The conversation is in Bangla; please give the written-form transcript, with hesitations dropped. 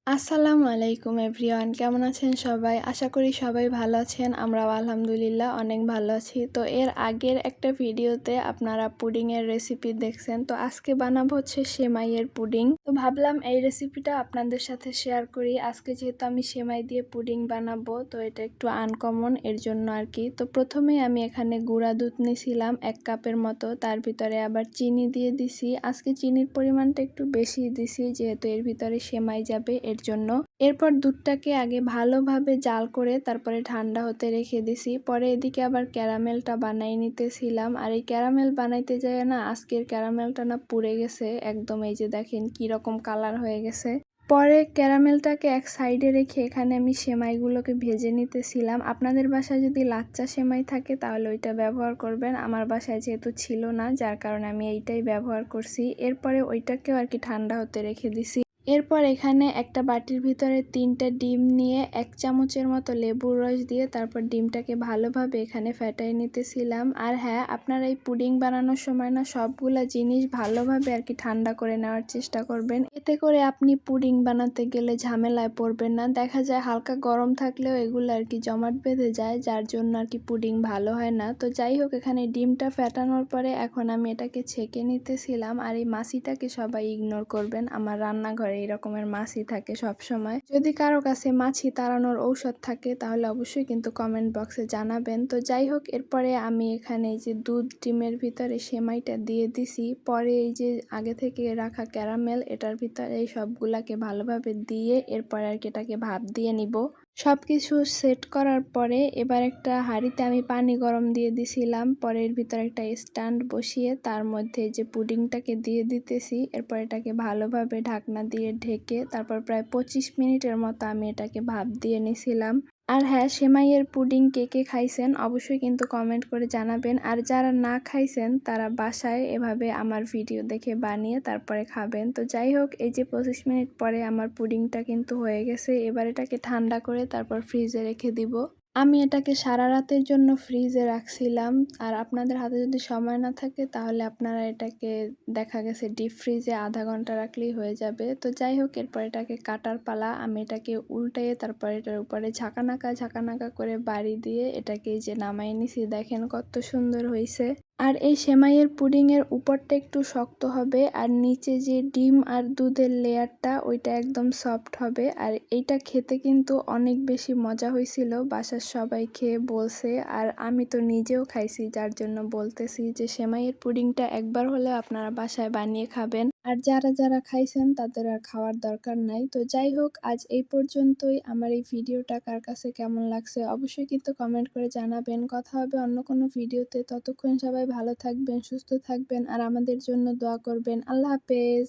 আসসালামু আলাইকুম এভরিওয়ান, কেমন আছেন সবাই? আশা করি সবাই ভালো আছেন। আমরাও আলহামদুলিল্লাহ অনেক ভালো আছি। তো এর আগের একটা ভিডিওতে আপনারা পুডিংয়ের রেসিপি দেখছেন। তো আজকে বানাবো হচ্ছে সেমাইয়ের পুডিং। তো ভাবলাম এই রেসিপিটা আপনাদের সাথে শেয়ার করি। আজকে যেহেতু আমি সেমাই দিয়ে পুডিং বানাবো, তো এটা একটু আনকমন, এর জন্য আর কি। তো প্রথমেই আমি এখানে গুঁড়া দুধ নিয়েছিলাম 1 কাপের মতো। তার ভিতরে আবার চিনি দিয়ে দিছি। আজকে চিনির পরিমাণটা একটু বেশি দিছি, যেহেতু এর ভিতরে সেমাই যাবে এর জন্য। এরপর দুধটাকে আগে ভালোভাবে জাল করে তারপরে ঠান্ডা হতে রেখে দিছি। পরে এদিকে আবার ক্যারামেলটা বানাই নিতেছিলাম। আর এই ক্যারামেল বানাইতে যায় না, আজকের ক্যারামেলটা না পুড়ে গেছে একদম। এই যে দেখেন কি রকম কালার হয়ে গেছে। পরে ক্যারামেলটাকে এক সাইডে রেখে এখানে আমি সেমাইগুলোকে ভেজে নিতেছিলাম। আপনাদের বাসায় যদি লাচ্চা সেমাই থাকে তাহলে ওইটা ব্যবহার করবেন। আমার বাসায় যেহেতু ছিল না, যার কারণে আমি এইটাই ব্যবহার করছি। এরপরে ওইটাকেও আর কি ঠান্ডা হতে রেখে দিছি। এরপর এখানে একটা বাটির ভিতরে 3টা ডিম নিয়ে 1 চামচের মতো লেবুর রস দিয়ে তারপর ডিমটাকে ভালোভাবে এখানে ফেটাই নিতেছিলাম। আর হ্যাঁ, আপনারা এই পুডিং বানানোর সময় না সবগুলা জিনিস ভালোভাবে আর কি ঠান্ডা করে নেওয়ার চেষ্টা করবেন। এতে করে আপনি পুডিং বানাতে গেলে ঝামেলায় পড়বেন না। দেখা যায় হালকা গরম থাকলেও এগুলো আর কি জমাট বেঁধে যায়, যার জন্য আর কি পুডিং ভালো হয় না। তো যাই হোক, এখানে ডিমটা ফেটানোর পরে এখন আমি এটাকে ছেঁকে নিতেছিলাম। আর এই মাছিটাকে সবাই ইগনোর করবেন। আমার রান্নাঘরে এই রকমের মাছি থাকে সব সময়। যদি কারো কাছে মাছি তাড়ানোর ঔষধ থাকে তাহলে অবশ্যই কিন্তু কমেন্ট বক্সে জানাবেন। তো যাই হোক, এরপরে আমি এখানে এই যে দুধ ডিমের ভিতরে সেমাইটা দিয়ে দিছি। পরে এই যে আগে থেকে রাখা ক্যারামেল এটার ভিতরে এই সবগুলাকে ভালোভাবে দিয়ে এরপরে আর কি এটাকে ভাপ দিয়ে নিব। সবকিছু সেট করার পরে এবার একটা হাঁড়িতে আমি পানি গরম দিয়ে দিছিলাম। পরে এর ভিতরে একটা স্ট্যান্ড বসিয়ে তার মধ্যে যে পুডিংটাকে দিয়ে দিতেছি। এরপর এটাকে ভালোভাবে ঢাকনা দিয়ে ঢেকে তারপর প্রায় 25 মিনিটের মতো আমি এটাকে ভাপ দিয়ে নিছিলাম। আর হ্যাঁ, সেমাইয়ের পুডিং কে কে খাইছেন অবশ্যই কিন্তু কমেন্ট করে জানাবেন। আর যারা না খাইছেন তারা বাসায় এভাবে আমার ভিডিও দেখে বানিয়ে তারপরে খাবেন। তো যাই হোক, এই যে 25 মিনিট পরে আমার পুডিংটা কিন্তু হয়ে গেছে। এবার এটাকে ঠান্ডা করে তারপর ফ্রিজে রেখে দিব। আমি এটাকে সারা রাতের জন্য ফ্রিজে রাখছিলাম। আর আপনাদের হাতে যদি সময় না থাকে তাহলে আপনারা এটাকে দেখা গেছে ডিপ ফ্রিজে আধা ঘন্টা রাখলেই হয়ে যাবে। তো যাই হোক, এরপর এটাকে কাটার পালা। আমি এটাকে উল্টিয়ে তারপর এটার উপরে ঝাঁকানাকা করে বাড়ি দিয়ে এটাকে যে নামাই নিছি, দেখেন কত সুন্দর হয়েছে। আর এই সেমাইয়ের পুডিংয়ের উপরটা একটু শক্ত হবে আর নিচে যে ডিম আর দুধের লেয়ারটা ওইটা একদম সফট হবে। আর এইটা খেতে কিন্তু অনেক বেশি মজা হয়েছিল। বাসার সবাই খেয়ে বলছে, আর আমি তো নিজেও খাইছি, যার জন্য বলতেছি যে সেমাইয়ের পুডিংটা একবার হলেও আপনারা বাসায় বানিয়ে খাবেন। আর যারা যারা খাইছেন তাদের আর খাওয়ার দরকার নাই। তো যাই হোক, আজ এই পর্যন্তই। আমার এই ভিডিওটা কার কাছে কেমন লাগছে অবশ্যই কিন্তু কমেন্ট করে জানাবেন। কথা হবে অন্য কোনো ভিডিওতে। ততক্ষণ সবাই ভালো থাকবেন, সুস্থ থাকবেন আর আমাদের জন্য দোয়া করবেন। আল্লাহ হাফেজ।